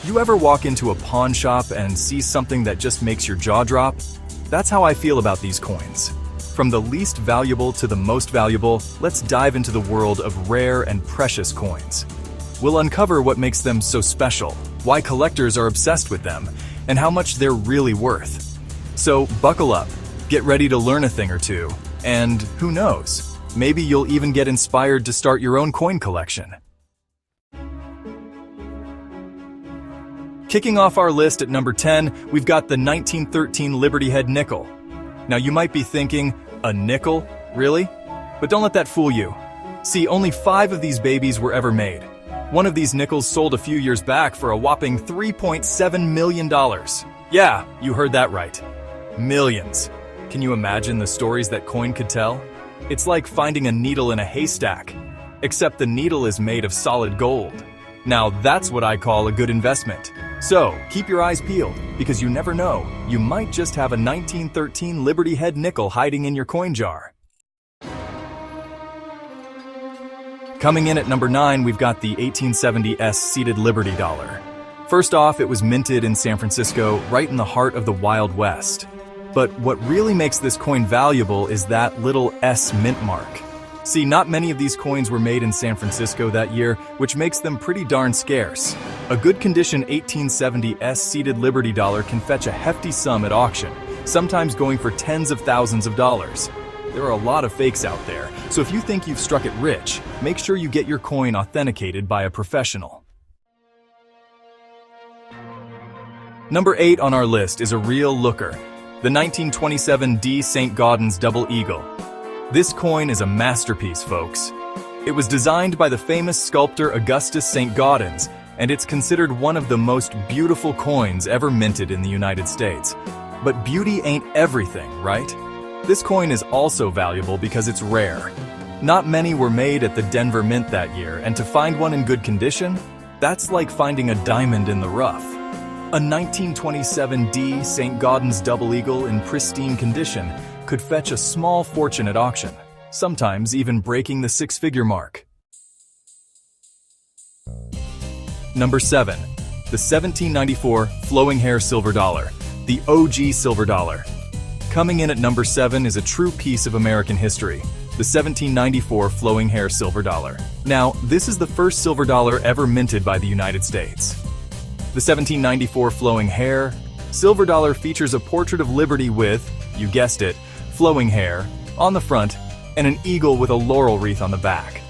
You ever walk into a pawn shop and see something that just makes your jaw drop? That's how I feel about these coins. From the least valuable to the most valuable, let's dive into the world of rare and precious coins. We'll uncover what makes them so special, why collectors are obsessed with them, and how much they're really worth. So buckle up, get ready to learn a thing or two, and who knows, maybe you'll even get inspired to start your own coin collection. Kicking off our list at number 10, we've got the 1913 Liberty Head nickel. Now you might be thinking, a nickel? Really? But don't let that fool you. See, only 5 of these babies were ever made. One of these nickels sold a few years back for a whopping $3.7 million. Yeah, you heard that right. Millions. Can you imagine the stories that coin could tell? It's like finding a needle in a haystack, except the needle is made of solid gold. Now that's what I call a good investment. So, keep your eyes peeled, because you never know, you might just have a 1913 Liberty Head nickel hiding in your coin jar. Coming in at number 9, we've got the 1870s seated Liberty dollar. First off, it was minted in San Francisco, right in the heart of the Wild West. But what really makes this coin valuable is that little S mint mark. See, not many of these coins were made in San Francisco that year, which makes them pretty darn scarce. A good condition 1870s seated Liberty dollar can fetch a hefty sum at auction, sometimes going for tens of thousands of dollars. There are a lot of fakes out there, so if you think you've struck it rich, make sure you get your coin authenticated by a professional. Number 8 on our list is a real looker, the 1927 D. St. Gaudens Double Eagle. This coin is a masterpiece, folks. It was designed by the famous sculptor Augustus St. Gaudens, and it's considered one of the most beautiful coins ever minted in the United States. But beauty ain't everything, right? This coin is also valuable because it's rare. Not many were made at the Denver Mint that year, and to find one in good condition, that's like finding a diamond in the rough. A 1927 D. St. Gaudens Double Eagle in pristine condition could fetch a small fortune at auction, sometimes even breaking the 6-figure mark. Number 7. The 1794 Flowing Hair Silver Dollar, the OG silver dollar. Coming in at number 7 is a true piece of American history, the 1794 Flowing Hair Silver Dollar. Now, this is the first silver dollar ever minted by the United States. The 1794 Flowing Hair Silver Dollar features a portrait of Liberty with, you guessed it, flowing hair on the front and an eagle with a laurel wreath on the back.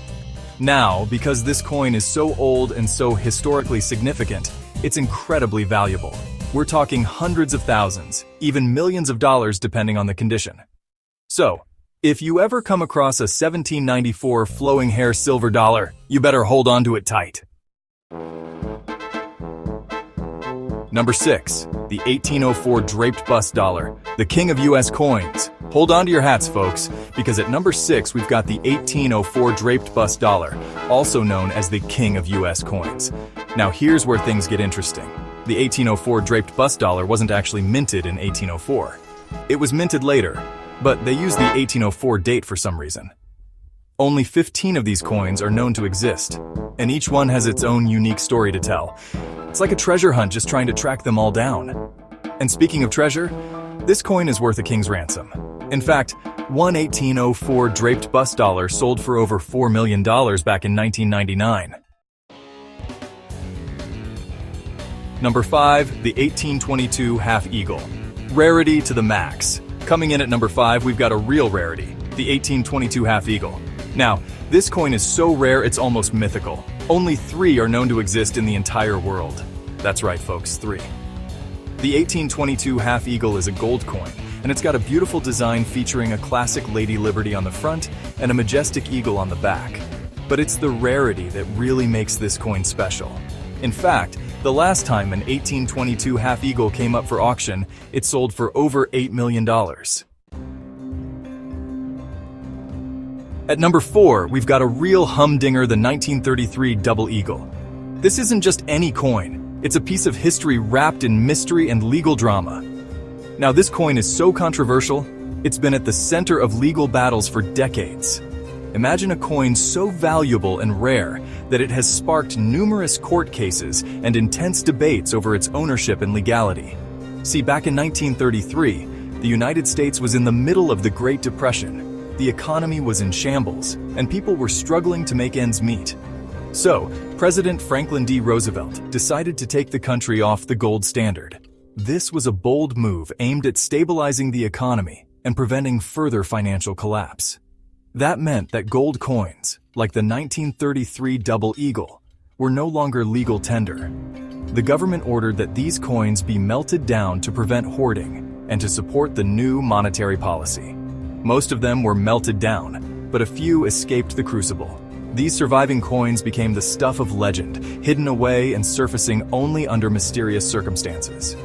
Now, because this coin is so old and so historically significant, it's incredibly valuable. We're talking hundreds of thousands, even millions of dollars depending on the condition. So, if you ever come across a 1794 flowing hair silver dollar, you better hold on to it tight. Number 6. The 1804 Draped Bust Dollar, the king of U.S. coins. Hold on to your hats, folks, because at number 6 we've got the 1804 Draped Bust Dollar, also known as the king of U.S. coins. Now here's where things get interesting. The 1804 Draped Bust Dollar wasn't actually minted in 1804. It was minted later, but they used the 1804 date for some reason. Only 15 of these coins are known to exist, and each one has its own unique story to tell. It's like a treasure hunt just trying to track them all down. And speaking of treasure, this coin is worth a king's ransom. In fact, one 1804 Draped Bust Dollar sold for over $4 million back in 1999. Number 5, the 1822 Half Eagle. Rarity to the max. Coming in at number 5, we've got a real rarity, the 1822 Half Eagle. Now, this coin is so rare it's almost mythical. Only 3 are known to exist in the entire world. That's right, folks, 3. The 1822 Half Eagle is a gold coin, and it's got a beautiful design featuring a classic Lady Liberty on the front and a majestic eagle on the back. But it's the rarity that really makes this coin special. In fact, the last time an 1822 Half Eagle came up for auction, it sold for over $8 million. At number 4, we've got a real humdinger, the 1933 Double Eagle. This isn't just any coin, it's a piece of history wrapped in mystery and legal drama. Now this coin is so controversial, it's been at the center of legal battles for decades. Imagine a coin so valuable and rare that it has sparked numerous court cases and intense debates over its ownership and legality. See, back in 1933, the United States was in the middle of the Great Depression. The economy was in shambles, and people were struggling to make ends meet. So, President Franklin D. Roosevelt decided to take the country off the gold standard. This was a bold move aimed at stabilizing the economy and preventing further financial collapse. That meant that gold coins, like the 1933 Double Eagle, were no longer legal tender. The government ordered that these coins be melted down to prevent hoarding and to support the new monetary policy. Most of them were melted down, but a few escaped the crucible. These surviving coins became the stuff of legend, hidden away and surfacing only under mysterious circumstances.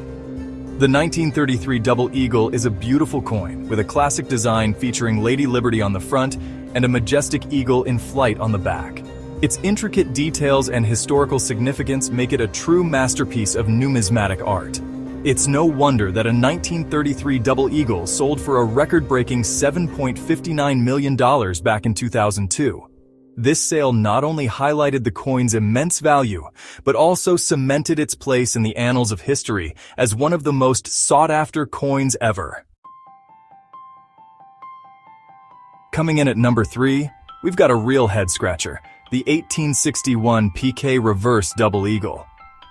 The 1933 Double Eagle is a beautiful coin with a classic design featuring Lady Liberty on the front and a majestic eagle in flight on the back. Its intricate details and historical significance make it a true masterpiece of numismatic art. It's no wonder that a 1933 Double Eagle sold for a record-breaking $7.59 million back in 2002. This sale not only highlighted the coin's immense value, but also cemented its place in the annals of history as one of the most sought-after coins ever. Coming in at number 3, we've got a real head-scratcher, the 1861 PK Reverse Double Eagle.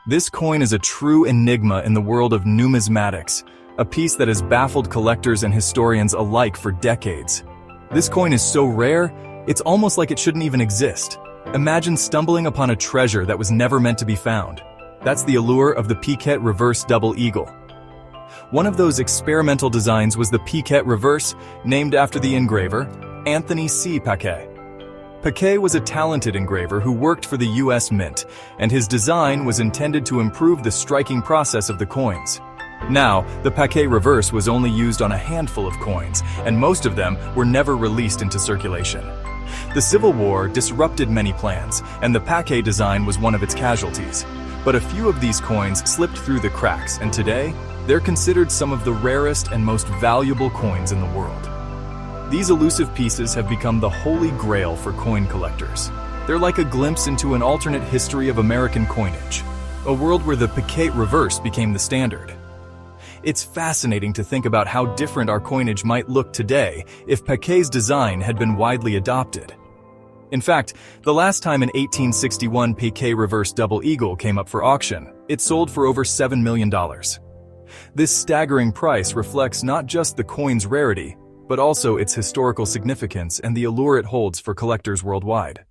This coin is a true enigma in the world of numismatics, a piece that has baffled collectors and historians alike for decades. This coin is so rare, it's almost like it shouldn't even exist. Imagine stumbling upon a treasure that was never meant to be found. That's the allure of the Piquet Reverse Double Eagle. One of those experimental designs was the Piquet Reverse, named after the engraver, Anthony C. Paquet. Paquet was a talented engraver who worked for the U.S. Mint, and his design was intended to improve the striking process of the coins. Now, the Paquet Reverse was only used on a handful of coins, and most of them were never released into circulation. The Civil War disrupted many plans, and the Paquet design was one of its casualties. But a few of these coins slipped through the cracks, and today, they're considered some of the rarest and most valuable coins in the world. These elusive pieces have become the holy grail for coin collectors. They're like a glimpse into an alternate history of American coinage, a world where the Paquet Reverse became the standard. It's fascinating to think about how different our coinage might look today if Paquet's design had been widely adopted. In fact, the last time an 1861 Paquet Reverse Double Eagle came up for auction, it sold for over $7 million. This staggering price reflects not just the coin's rarity, but also its historical significance and the allure it holds for collectors worldwide.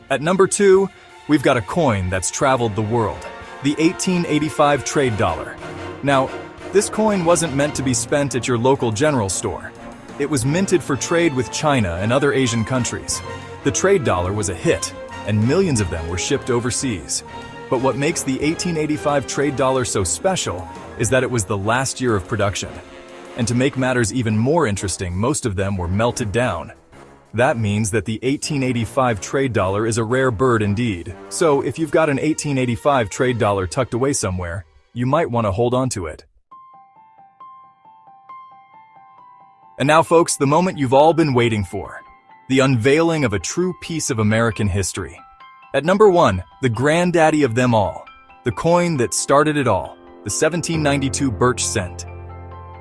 At number 2, we've got a coin that's traveled the world. The 1885 trade dollar. Now, this coin wasn't meant to be spent at your local general store. It was minted for trade with China and other Asian countries. The trade dollar was a hit, and millions of them were shipped overseas. But what makes the 1885 trade dollar so special is that it was the last year of production. And to make matters even more interesting, most of them were melted down. That means that the 1885 trade dollar is a rare bird indeed. So if you've got an 1885 trade dollar tucked away somewhere, you might want to hold on to it. And now, folks, the moment you've all been waiting for. The unveiling of a true piece of American history. At number 1, the granddaddy of them all. The coin that started it all. The 1792 Birch Cent.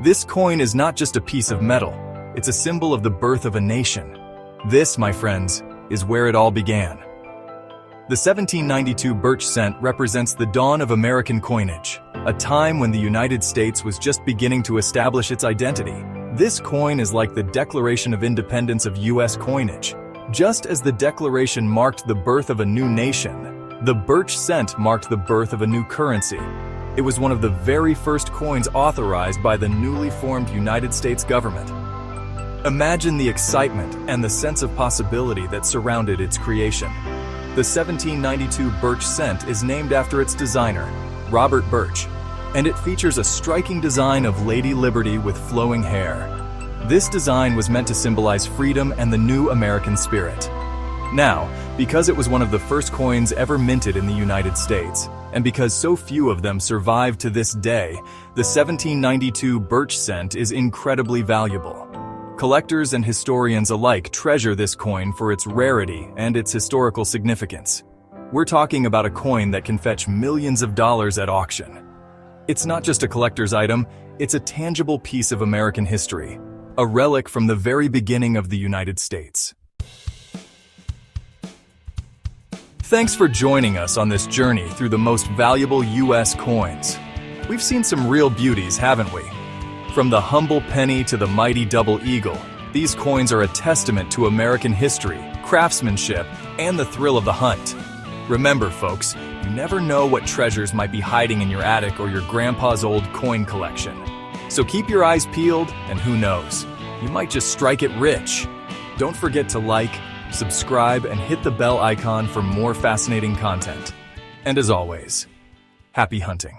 This coin is not just a piece of metal. It's a symbol of the birth of a nation. This, my friends, is where it all began. The 1792 Birch Cent represents the dawn of American coinage, a time when the United States was just beginning to establish its identity. This coin is like the Declaration of Independence of U.S. coinage. Just as the Declaration marked the birth of a new nation, the Birch Cent marked the birth of a new currency. It was one of the very first coins authorized by the newly formed United States government. Imagine the excitement and the sense of possibility that surrounded its creation. The 1792 Birch Cent is named after its designer, Robert Birch, and it features a striking design of Lady Liberty with flowing hair. This design was meant to symbolize freedom and the new American spirit. Now, because it was one of the first coins ever minted in the United States, and because so few of them survive to this day, the 1792 Birch Cent is incredibly valuable. Collectors and historians alike treasure this coin for its rarity and its historical significance. We're talking about a coin that can fetch millions of dollars at auction. It's not just a collector's item, it's a tangible piece of American history, a relic from the very beginning of the United States. Thanks for joining us on this journey through the most valuable U.S. coins. We've seen some real beauties, haven't we? From the humble penny to the mighty double eagle, these coins are a testament to American history, craftsmanship, and the thrill of the hunt. Remember, folks, you never know what treasures might be hiding in your attic or your grandpa's old coin collection. So keep your eyes peeled, and who knows, you might just strike it rich. Don't forget to like, subscribe, and hit the bell icon for more fascinating content. And as always, happy hunting.